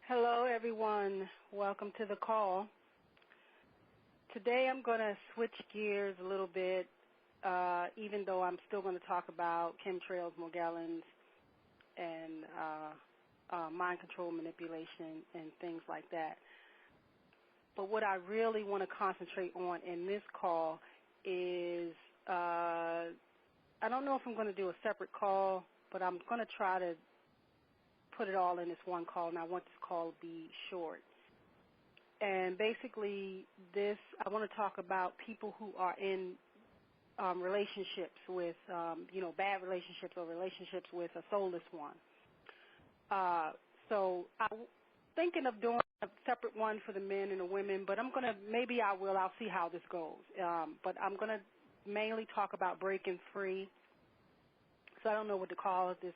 Hello, everyone. Welcome to the call. Today I'm going to switch gears a little bit, even though I'm still going to talk about chemtrails, Morgellons, and mind control manipulation and things like that. But what I really want to concentrate on in this call is I don't know if I'm going to do a separate call, but I'm going to try to put it all in this one call, and I want this call to be short. And basically, I want to talk about people who are in relationships with, bad relationships or relationships with a soulless one. So I'm thinking of doing a separate one for the men and the women, but I'll see how this goes. But I'm going to mainly talk about breaking free. So I don't know what to call this.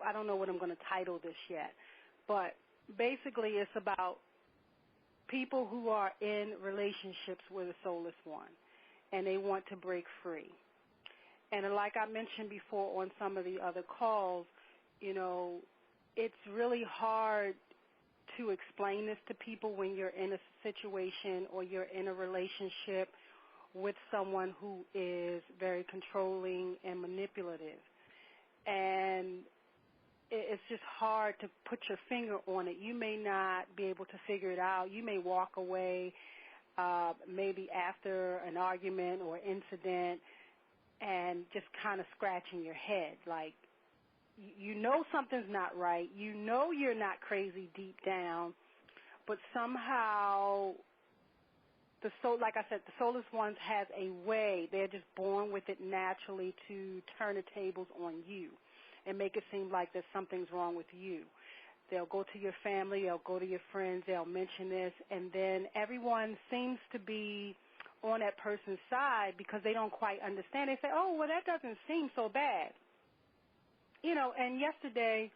I don't know what I'm going to title this yet, but basically it's about people who are in relationships with a soulless one, and they want to break free. And like I mentioned before on some of the other calls, it's really hard to explain this to people when you're in a situation or you're in a relationship with someone who is very controlling and manipulative. And it's just hard to put your finger on it. You may not be able to figure it out. You may walk away maybe after an argument or incident and just kind of scratching your head. Like, you know something's not right. You know you're not crazy deep down, but somehow like I said, the soulless ones has a way. They're just born with it naturally to turn the tables on you and make it seem like there's something's wrong with you. They'll go to your family, they'll go to your friends, they'll mention this, and then everyone seems to be on that person's side because they don't quite understand. They say, oh, well, that doesn't seem so bad. And yesterday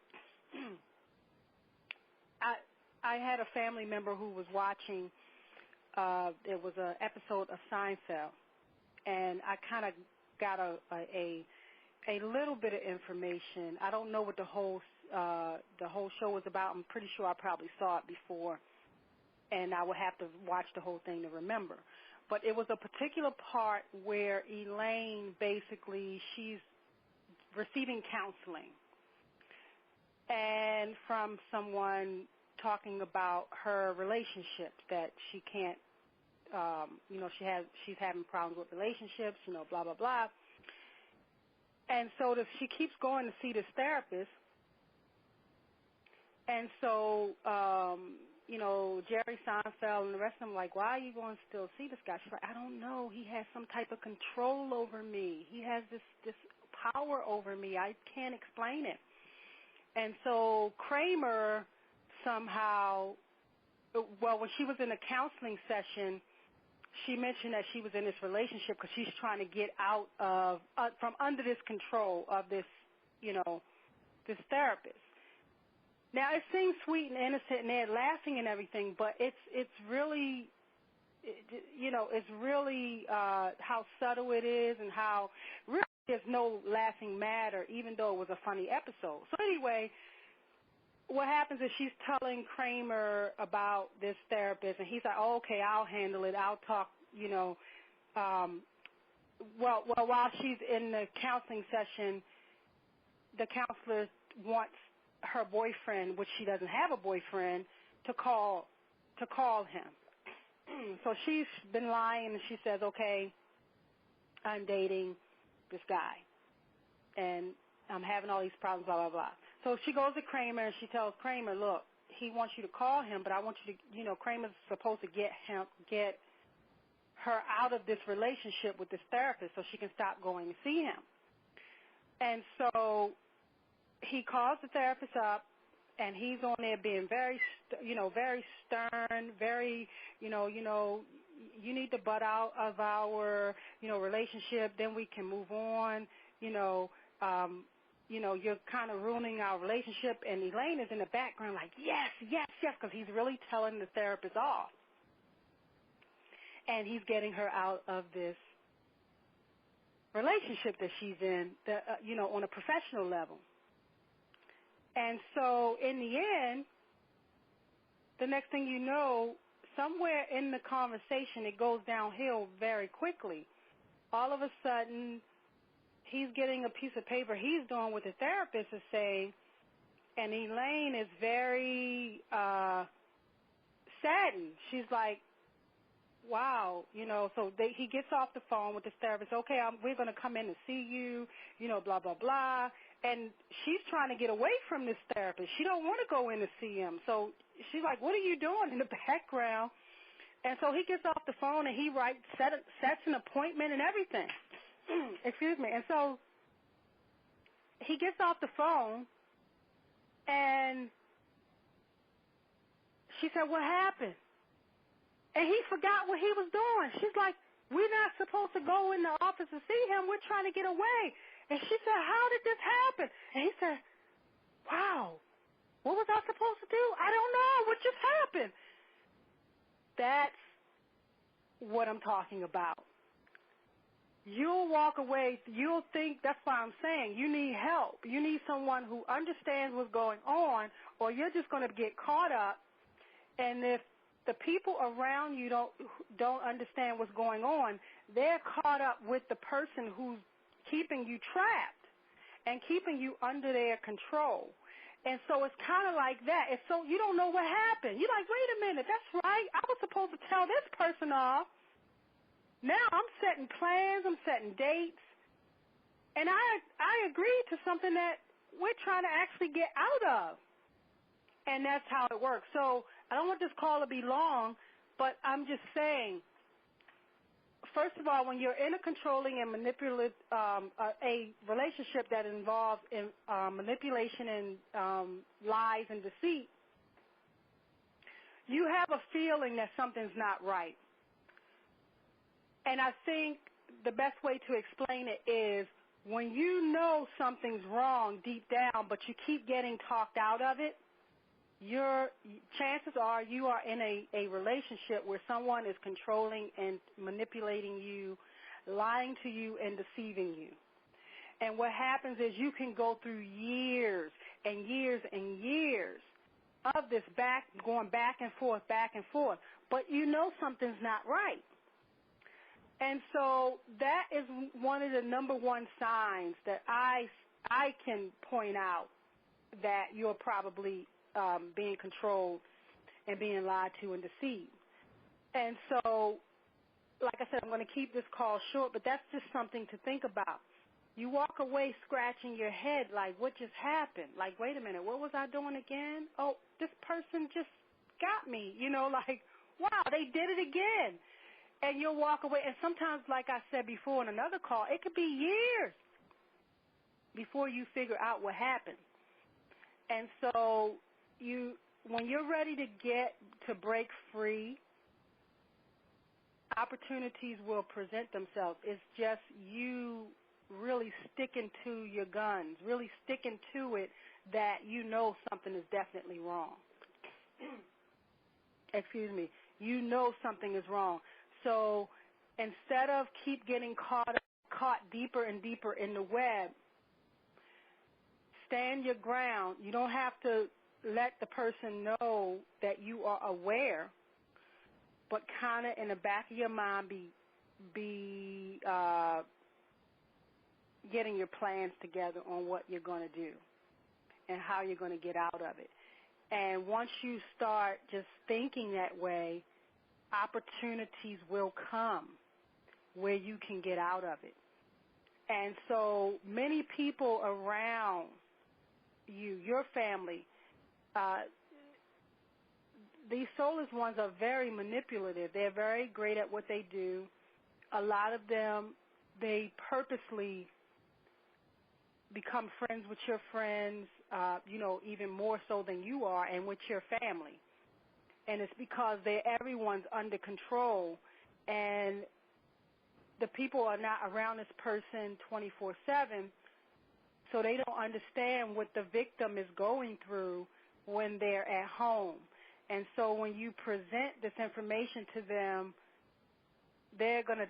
I had a family member who was watching. There was an episode of Seinfeld, and I kind of got a little bit of information. I don't know what the whole show was about. I'm pretty sure I probably saw it before, and I would have to watch the whole thing to remember. But it was a particular part where Elaine, basically, she's receiving counseling, and from someone talking about her relationships, that she can't, she's having problems with relationships, blah, blah, blah. And so she keeps going to see this therapist. And so, Jerry Seinfeld and the rest of them are like, why are you going to still see this guy? She's like, I don't know. He has some type of control over me. He has this power over me. I can't explain it. And so Kramer somehow, when she was in a counseling session, she mentioned that she was in this relationship because she's trying to get out of from under this control of this, this therapist. Now it seems sweet and innocent, and they're laughing and everything, but it's really, it's really how subtle it is, and how really there's no laughing matter, even though it was a funny episode. So anyway, what happens is she's telling Kramer about this therapist, and he's like, oh, okay, I'll handle it. I'll talk, while she's in the counseling session, the counselor wants her boyfriend, which she doesn't have a boyfriend, to call him. So she's been lying, and she says, okay, I'm dating this guy, and I'm having all these problems, blah, blah, blah. So she goes to Kramer, and she tells Kramer, look, he wants you to call him, but I want you to, Kramer's supposed to get her out of this relationship with this therapist so she can stop going to see him. And so he calls the therapist up, and he's on there being very, very stern, very, you need to butt out of our, relationship, then we can move on, you're kind of ruining our relationship. And Elaine is in the background like, yes, yes, yes, because he's really telling the therapist off. And he's getting her out of this relationship that she's in, on a professional level. And so in the end, the next thing you know, somewhere in the conversation, it goes downhill very quickly. All of a sudden, he's getting a piece of paper. He's doing what the therapist is saying, and Elaine is very saddened. She's like, wow, so he gets off the phone with the therapist. Okay, we're going to come in and see you, blah, blah, blah. And she's trying to get away from this therapist. She don't want to go in to see him. So she's like, what are you doing in the background? And so he gets off the phone and he sets an appointment and everything. Excuse me. And so he gets off the phone and she said, what happened? And he forgot what he was doing. She's like, we're not supposed to go in the office to see him. We're trying to get away. And she said, how did this happen? And he said, wow, what was I supposed to do? I don't know. What just happened? That's what I'm talking about. You'll walk away. You'll think, that's why I'm saying you need help. You need someone who understands what's going on, or you're just going to get caught up. And if the people around you don't understand what's going on, they're caught up with the person who's keeping you trapped and keeping you under their control. And so it's kind of like that. It's so you don't know what happened. You're like, wait a minute, that's right. I was supposed to tell this person off. Now I'm setting plans, I'm setting dates, and I agreed to something that we're trying to actually get out of. And that's how it works. So I don't want this call to be long, but I'm just saying, first of all, when you're in a controlling and manipulative, a relationship that involves manipulation and lies and deceit, you have a feeling that something's not right. And I think the best way to explain it is when you know something's wrong deep down, but you keep getting talked out of it, your chances are you are in a relationship where someone is controlling and manipulating you, lying to you, and deceiving you. And what happens is you can go through years and years and years of this going back and forth, but you know something's not right. And so that is one of the number one signs that I can point out that you're probably being controlled and being lied to and deceived. And so, like I said, I'm going to keep this call short, but that's just something to think about. You walk away scratching your head like, what just happened? Like, wait a minute, what was I doing again? Oh, this person just got me. Like, wow, they did it again. And you'll walk away. And sometimes, like I said before in another call, it could be years before you figure out what happened. And so when you're ready to break free, opportunities will present themselves. It's just you really sticking to your guns, really sticking to it that you know something is definitely wrong. Excuse me. You know something is wrong. So instead of keep getting caught deeper and deeper in the web, stand your ground. You don't have to let the person know that you are aware, but kind of in the back of your mind be getting your plans together on what you're going to do and how you're going to get out of it. And once you start just thinking that way, opportunities will come where you can get out of it. And so many people around you, your family, these soulless ones are very manipulative. They're very great at what they do. A lot of them, they purposely become friends with your friends, even more so than you are, and with your family. And it's because everyone's under control, and the people are not around this person 24/7, so they don't understand what the victim is going through when they're at home. And so when you present this information to them, they're going to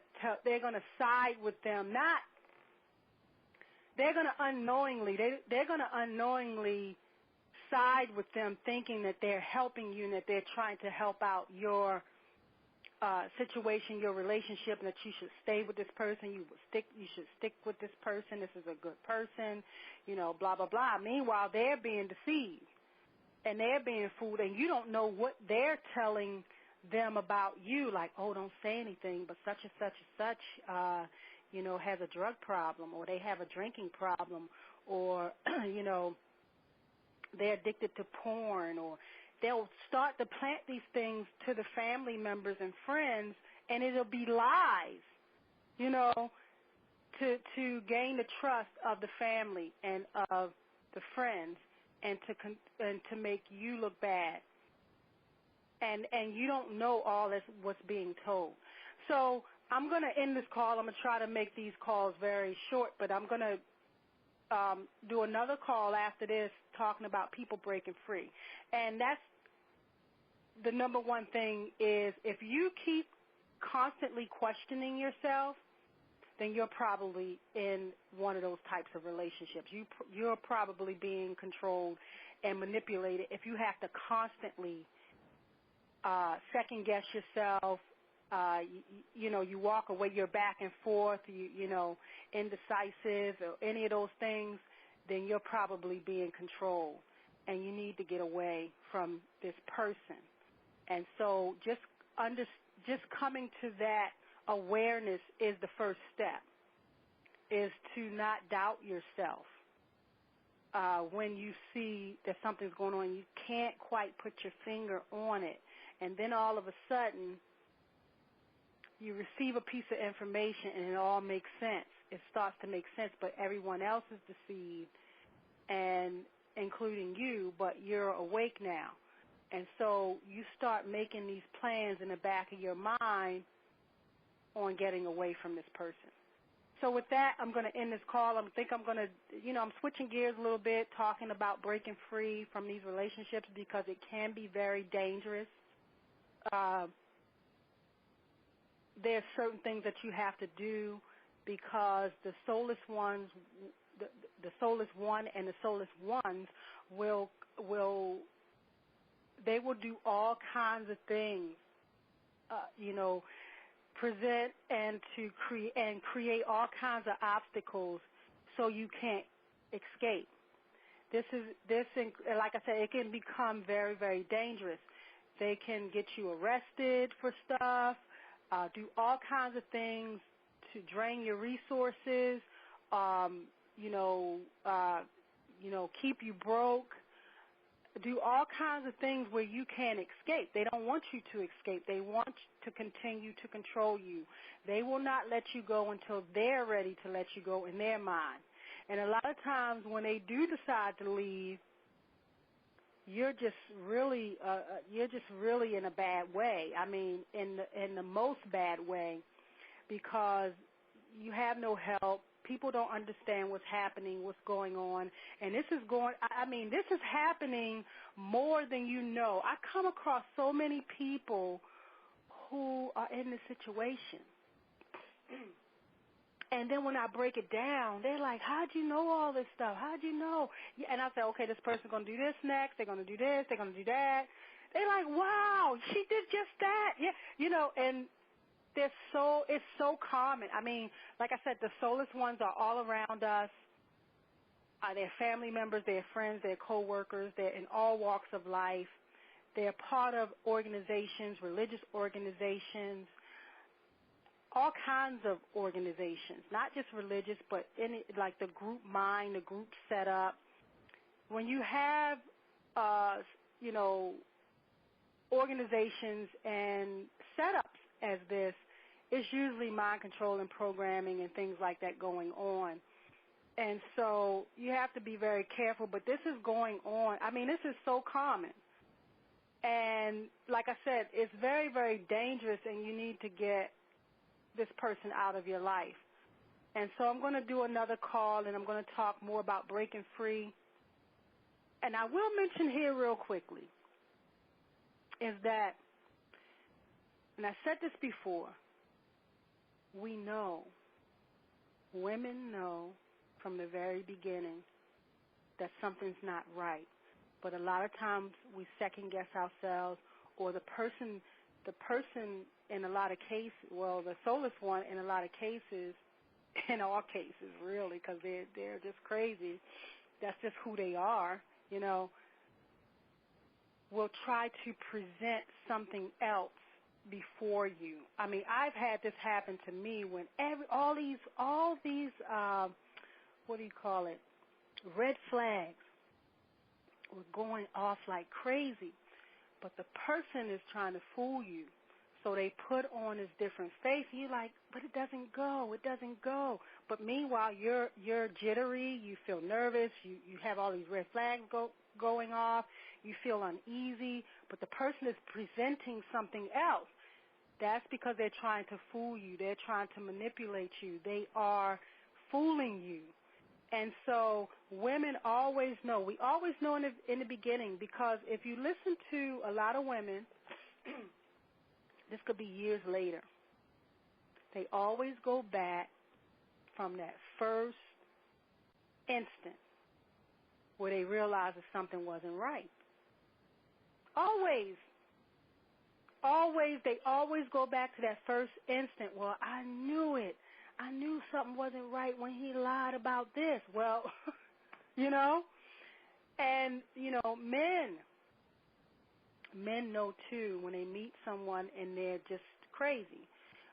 side with them. They're going to unknowingly side with them thinking that they're helping you and that they're trying to help out your situation, your relationship, and that you should stay with this person, you should stick with this person, this is a good person, blah, blah, blah. Meanwhile, they're being deceived and they're being fooled, and you don't know what they're telling them about you, like, oh, don't say anything, but such and such and such, has a drug problem, or they have a drinking problem, or, they're addicted to porn, or they'll start to plant these things to the family members and friends, and it'll be lies, to gain the trust of the family and of the friends, and to make you look bad. And you don't know all that's what's being told. So I'm going to end this call. I'm going to try to make these calls very short, but I'm going to do another call after this talking about people breaking free. And that's the number one thing is if you keep constantly questioning yourself, then you're probably in one of those types of relationships. You're probably being controlled and manipulated if you have to constantly second guess yourself. You walk away, you're back and forth, indecisive or any of those things, then you're probably being controlled, and you need to get away from this person. And so just coming to that awareness is the first step, is to not doubt yourself. When you see that something's going on, you can't quite put your finger on it, and then all of a sudden you receive a piece of information and it all makes sense. It starts to make sense, but everyone else is deceived, and including you, but you're awake now. And so you start making these plans in the back of your mind on getting away from this person. So with that, I'm going to end this call. I'm switching gears a little bit, talking about breaking free from these relationships because it can be very dangerous. There's certain things that you have to do because the soulless ones, the soulless one and the soulless ones will do all kinds of things, present and to create all kinds of obstacles so you can't escape. Like I said, it can become very, very dangerous. They can get you arrested for stuff, do all kinds of things to drain your resources, keep you broke, do all kinds of things where you can't escape. They don't want you to escape. They want to continue to control you. They will not let you go until they're ready to let you go in their mind. And a lot of times when they do decide to leave, you're just really in a bad way. I mean, in the most bad way, because you have no help. People don't understand what's happening, what's going on, and this is happening more than you know. I come across so many people who are in this situation. And then when I break it down, they're like, how'd you know all this stuff? How'd you know? And I say, okay, this person's going to do this next. They're going to do this. They're going to do that. They're like, wow, she did just that. Yeah, and it's so common. I mean, like I said, the soulless ones are all around us. They're family members, they're friends, they're coworkers, they're in all walks of life. They're part of organizations, religious organizations, all kinds of organizations, not just religious, but like the group mind, the group setup. When you have, organizations and setups as this, it's usually mind control and programming and things like that going on. And so you have to be very careful, but this is going on. I mean, this is so common. And like I said, it's very, very dangerous, and you need to get this person out of your life. And so I'm going to do another call, and I'm going to talk more about breaking free. And I will mention here real quickly is that, and I said this before, we know, women know from the very beginning that something's not right. But a lot of times we second guess ourselves, or the person in a lot of cases, well, the soulless one in a lot of cases, in all cases really, because they're just crazy. That's just who they are, will try to present something else before you. I mean, I've had this happen to me when all these what do you call it, red flags were going off like crazy, but the person is trying to fool you. So they put on this different face, and you're like, but it doesn't go. But meanwhile, you're jittery, you feel nervous, you have all these red flags going off, you feel uneasy, but the person is presenting something else. That's because they're trying to fool you. They're trying to manipulate you. They are fooling you. And so women always know. We always know in the beginning, because if you listen to a lot of women, this could be years later, they always go back from that first instant where they realize that something wasn't right. Always. They always go back to that first instant. Well, I knew it. I knew something wasn't right when he lied about this. Well, and, men know too when they meet someone and they're just crazy.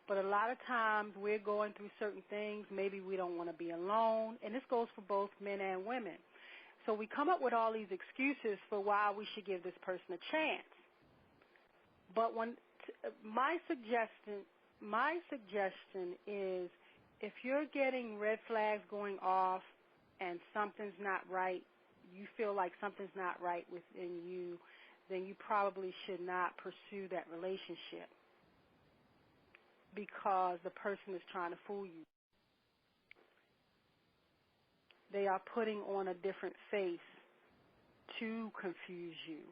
But a lot of times we're going through certain things. Maybe we don't want to be alone. And this goes for both men and women. So we come up with all these excuses for why we should give this person a chance. But my suggestion is, if you're getting red flags going off and something's not right, you feel like something's not right within you, then you probably should not pursue that relationship, because the person is trying to fool you. They are putting on a different face to confuse you.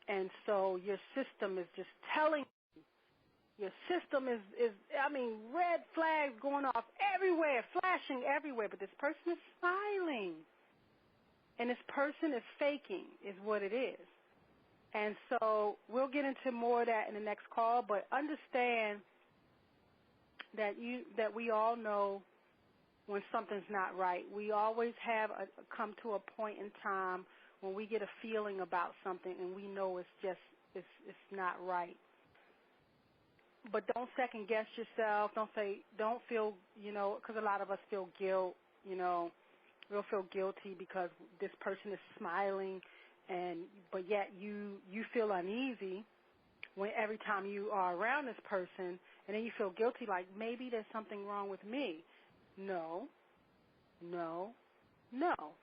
And so your system is just telling you. Your system is red flags going off everywhere, flashing everywhere, but this person is smiling. And this person is faking, is what it is. And so we'll get into more of that in the next call, but understand that we all know when something's not right. We always have come to a point in time when we get a feeling about something and we know it's not right. But don't second guess yourself. Don't feel, because a lot of us feel guilt, we'll feel guilty because this person is smiling, but yet you feel uneasy when every time you are around this person, and then you feel guilty, like maybe there's something wrong with me. No.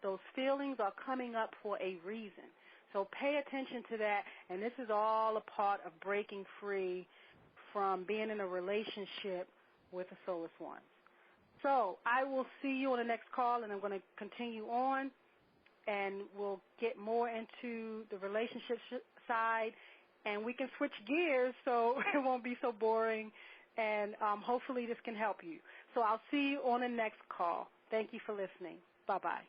Those feelings are coming up for a reason. So pay attention to that, and this is all a part of breaking free from being in a relationship with a soulless one. So I will see you on the next call, and I'm going to continue on, and we'll get more into the relationship side, and we can switch gears so it won't be so boring, and hopefully this can help you. So I'll see you on the next call. Thank you for listening. Bye-bye.